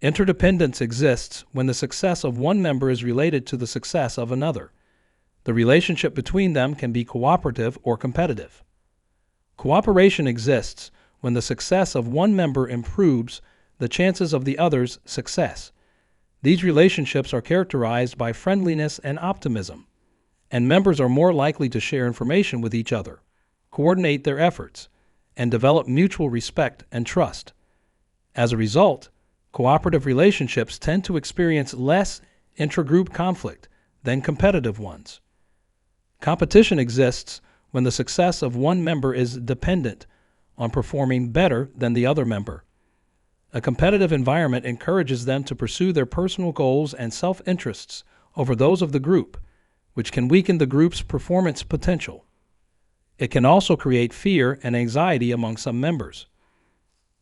Interdependence exists when the success of one member is related to the success of another. The relationship between them can be cooperative or competitive. Cooperation exists when the success of one member improves the chances of the other's success. These relationships are characterized by friendliness and optimism, and members are more likely to share information with each other, coordinate their efforts, and develop mutual respect and trust. As a result, cooperative relationships tend to experience less intragroup conflict than competitive ones. Competition exists when the success of one member is dependent on performing better than the other member. A competitive environment encourages them to pursue their personal goals and self-interests over those of the group, which can weaken the group's performance potential. It can also create fear and anxiety among some members.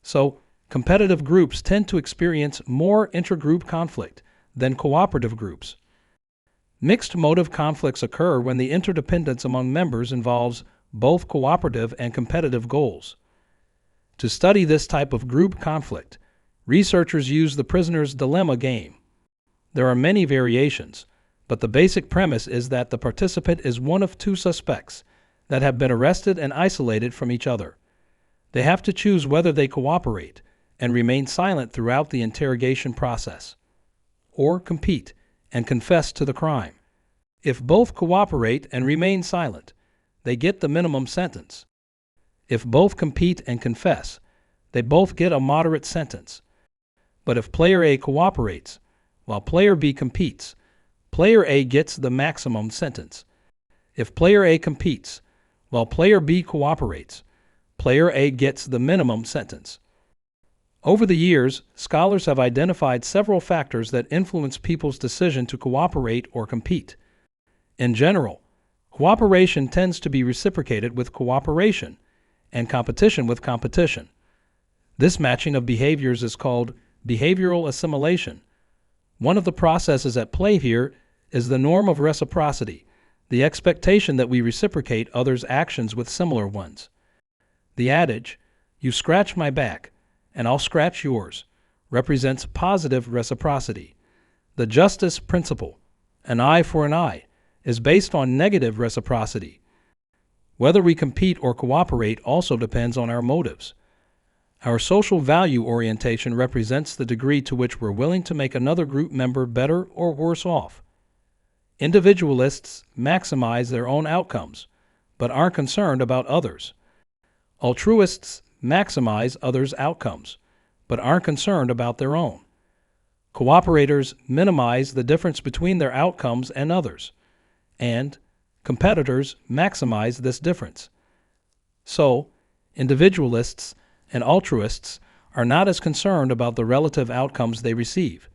So, competitive groups tend to experience more intragroup conflict than cooperative groups. Mixed motive conflicts occur when the interdependence among members involves both cooperative and competitive goals. To study this type of group conflict, researchers use the prisoner's dilemma game. There are many variations, but the basic premise is that the participant is one of two suspects that have been arrested and isolated from each other. They have to choose whether they cooperate and remain silent throughout the interrogation process, or compete and confess to the crime. If both cooperate and remain silent, they get the minimum sentence. If both compete and confess, they both get a moderate sentence. But if player A cooperates, while player B competes, player A gets the maximum sentence. If player A competes, while player B cooperates, player A gets the minimum sentence. Over the years, scholars have identified several factors that influence people's decision to cooperate or compete. In general, cooperation tends to be reciprocated with cooperation, and competition with competition. This matching of behaviors is called behavioral assimilation. One of the processes at play here is the norm of reciprocity, the expectation that we reciprocate others' actions with similar ones. The adage, "You scratch my back, and I'll scratch yours," represents positive reciprocity. The justice principle, an eye for an eye, is based on negative reciprocity. Whether we compete or cooperate also depends on our motives. Our social value orientation represents the degree to which we're willing to make another group member better or worse off. Individualists maximize their own outcomes, but aren't concerned about others. Altruists maximize others' outcomes, but aren't concerned about their own. Cooperators minimize the difference between their outcomes and others, and competitors maximize this difference. So, individualists and altruists are not as concerned about the relative outcomes they receive.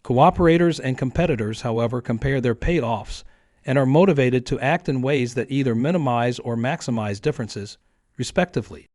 Cooperators and competitors, however, compare their payoffs and are motivated to act in ways that either minimize or maximize differences, respectively.